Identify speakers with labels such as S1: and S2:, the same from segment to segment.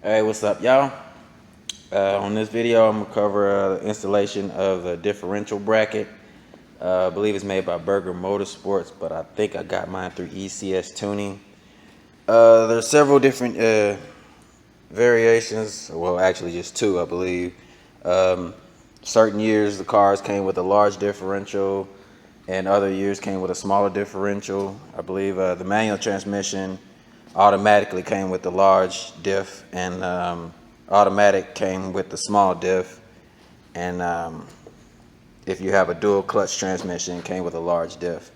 S1: Hey, what's up, y'all? On this video, I'm gonna cover the installation of a differential bracket. I believe it's made by Burger Motorsports, but I think I got mine through ECS Tuning. There's several different variations. Well, actually, just two, I believe. Certain years, the cars came with a large differential, and other years came with a smaller differential. I believe the manual transmission automatically came with the large diff, and automatic came with the small diff, and if you have a dual clutch transmission, it came with a large diff.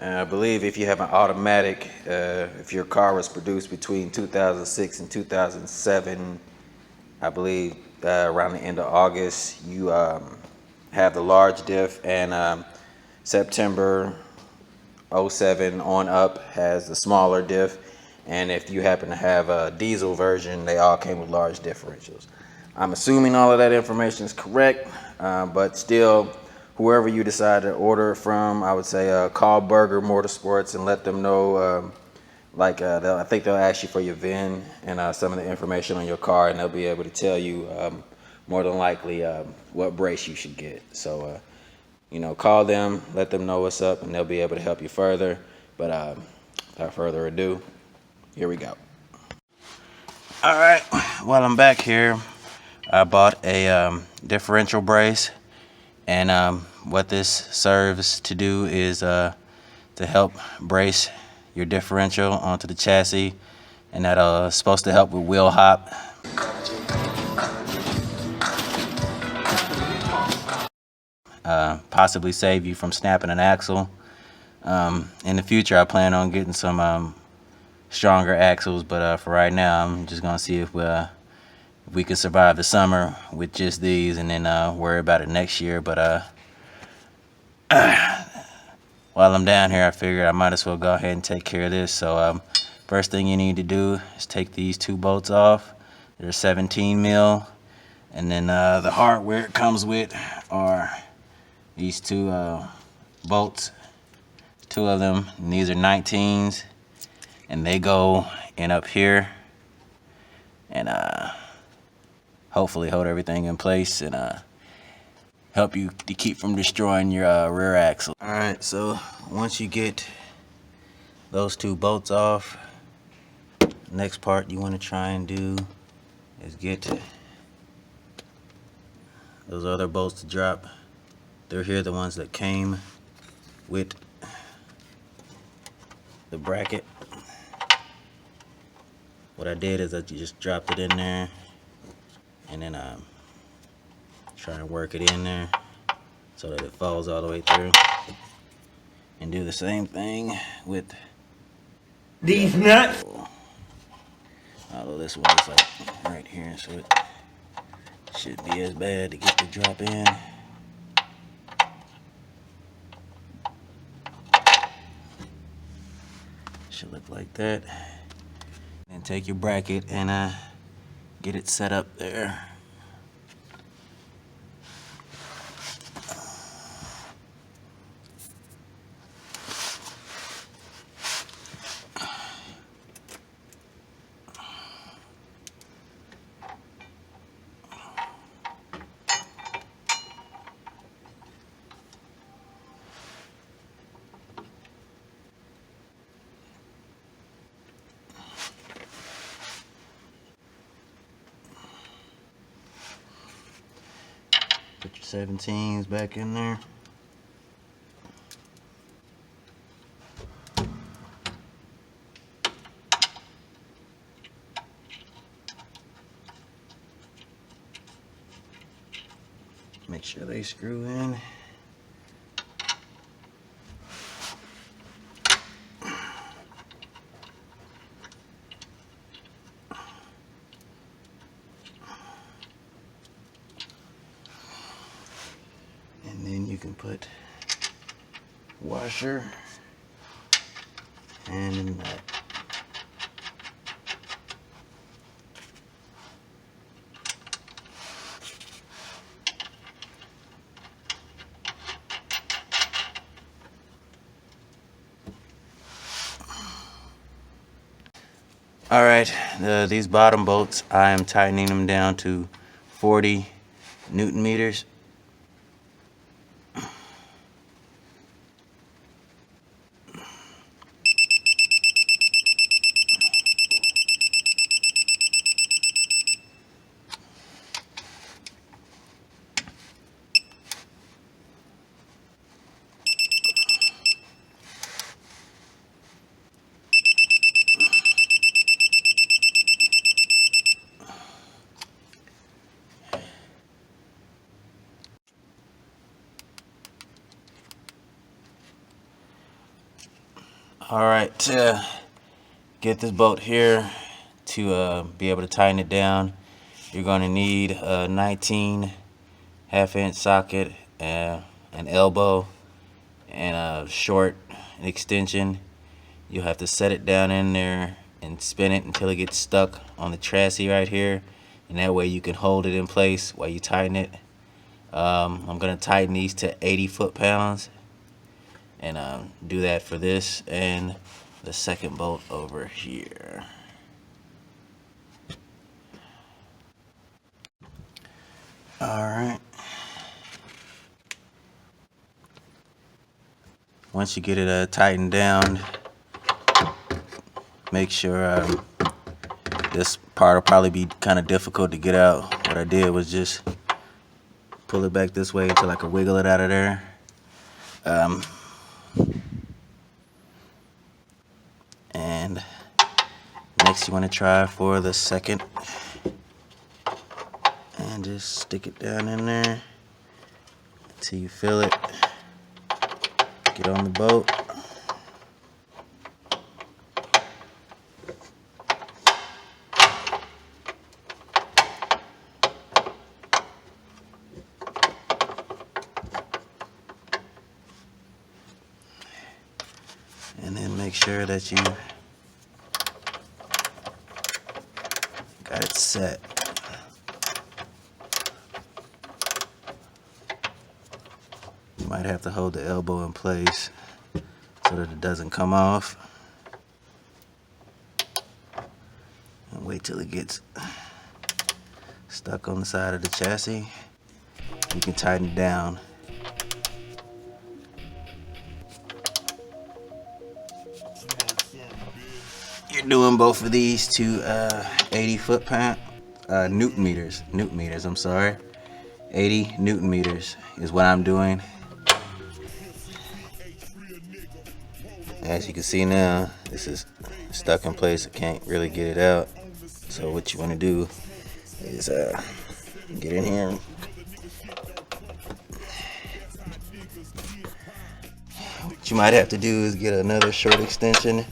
S1: I believe if you have an automatic, if your car was produced between 2006 and 2007, I believe around the end of August, you have the large diff, and September 07 on up has the smaller diff. And if you happen to have a diesel version, they all came with large differentials. I'm assuming all of that information is correct, but still, whoever you decide to order it from, I would say call Burger Motorsports and let them know. I think they'll ask you for your VIN and some of the information on your car, and they'll be able to tell you more than likely what brace you should get. So, call them, let them know what's up, and they'll be able to help you further. But without further ado, here we go. All right, while I'm back here, I bought a differential brace, and what this serves to do is to help brace your differential onto the chassis, and that's supposed to help with wheel hop. Possibly save you from snapping an axle. In the future, I plan on getting some stronger axles, but for right now, I'm just gonna see if we can survive the summer with just these, and then worry about it next year. But while I'm down here, I figured I might as well go ahead and take care of this. So first thing you need to do is take these two bolts off. They're 17 mil, and then the hardware it comes with are these two bolts, two of them, and these are 19s, and they go in up here, and hopefully hold everything in place and help you to keep from destroying your rear axle. All right, so once you get those two bolts off, next part you want to try and do is get those other bolts to drop. They're here, the ones that came with the bracket. What I did is I just dropped it in there, and then try and work it in there so that it falls all the way through. And do the same thing with
S2: these nuts.
S1: Although this one's like right here, so it shouldn't be as bad to get the drop in. Should look like that. And take your bracket and get it set up there. Put your 17s back in there. Make sure they screw in. And then you can put washer and a nut. All right, these bottom bolts, I am tightening them down to 40 Newton meters. All right, to get this bolt here to be able to tighten it down, you're going to need a 19 half-inch socket, an elbow, and a short extension. You'll have to set it down in there and spin it until it gets stuck on the chassis right here, and that way you can hold it in place while you tighten it. I'm going to tighten these to 80 foot-pounds, and do that for this and the second bolt over here. All right. Once you get it tightened down, make sure this part will probably be kind of difficult to get out. What I did was just pull it back this way until I could wiggle it out of there. And next you want to try for the second, and just stick it down in there until you feel it. Get on the bolt. And then make sure that you got it set. You might have to hold the elbow in place so that it doesn't come off. And wait till it gets stuck on the side of the chassis. You can tighten it down. You're doing both of these to 80 foot-pound Newton meters. I'm sorry. 80 Newton meters is what I'm doing. As you can see now, this is stuck in place. I can't really get it out. So what you want to do is get in here. What you might have to do is get another short extension.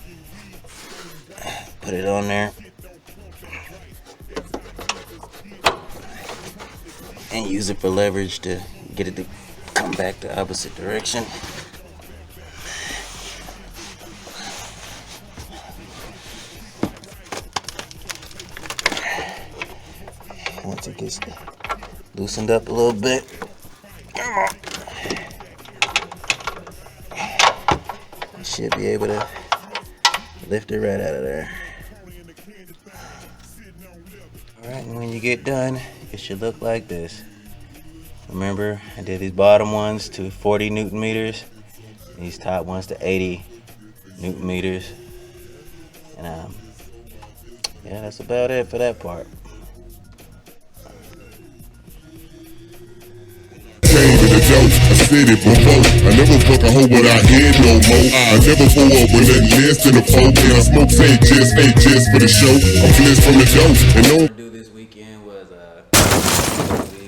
S1: Put it on there and use it for leverage to get it to come back the opposite direction. Once it gets loosened up a little bit, you should be able to lift it right out of there. Alright, and when you get done, it should look like this. Remember, I did these bottom ones to 40 Newton meters, these top ones to 80 Newton meters. And yeah, that's about it for that part.
S3: I said it before, I never fuck a hoe without head no more. I never pull up with nothing less than a phone. And I smoke ain't just for the show. I'm blessed from the dough. And no
S1: To do this weekend was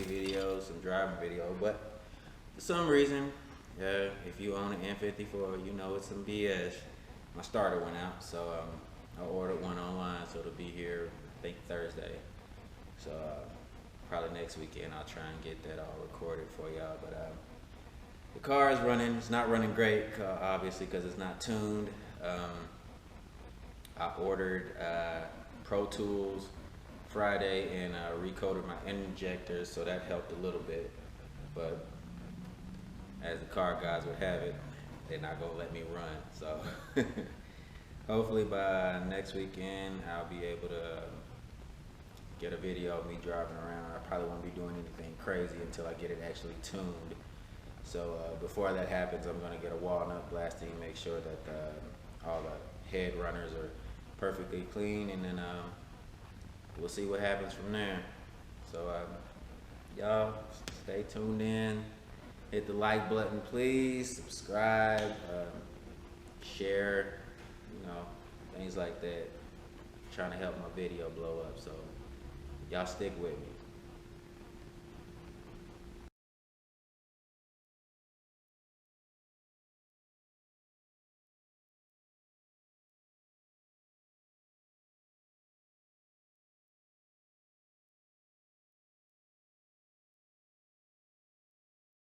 S1: video, some driving video, but for some reason, if you own an N54, you know it's some BS. My starter went out, so I ordered one online, so it'll be here I think Thursday. So probably next weekend I'll try and get that all recorded for y'all. But the car is running. It's not running great, obviously, because it's not tuned. I ordered Pro Tools Friday and recoated my injectors, so that helped a little bit. But as the car guys would have it, they're not gonna let me run. So hopefully by next weekend I'll be able to get a video of me driving around. I probably won't be doing anything crazy until I get it actually tuned. So before that happens, I'm going to get a walnut blasting, make sure that all the head runners are perfectly clean, and then we'll see what happens from there. So y'all stay tuned in. Hit the like button, please. Subscribe, share, you know, things like that. Trying to help my video blow up. So y'all stick with me.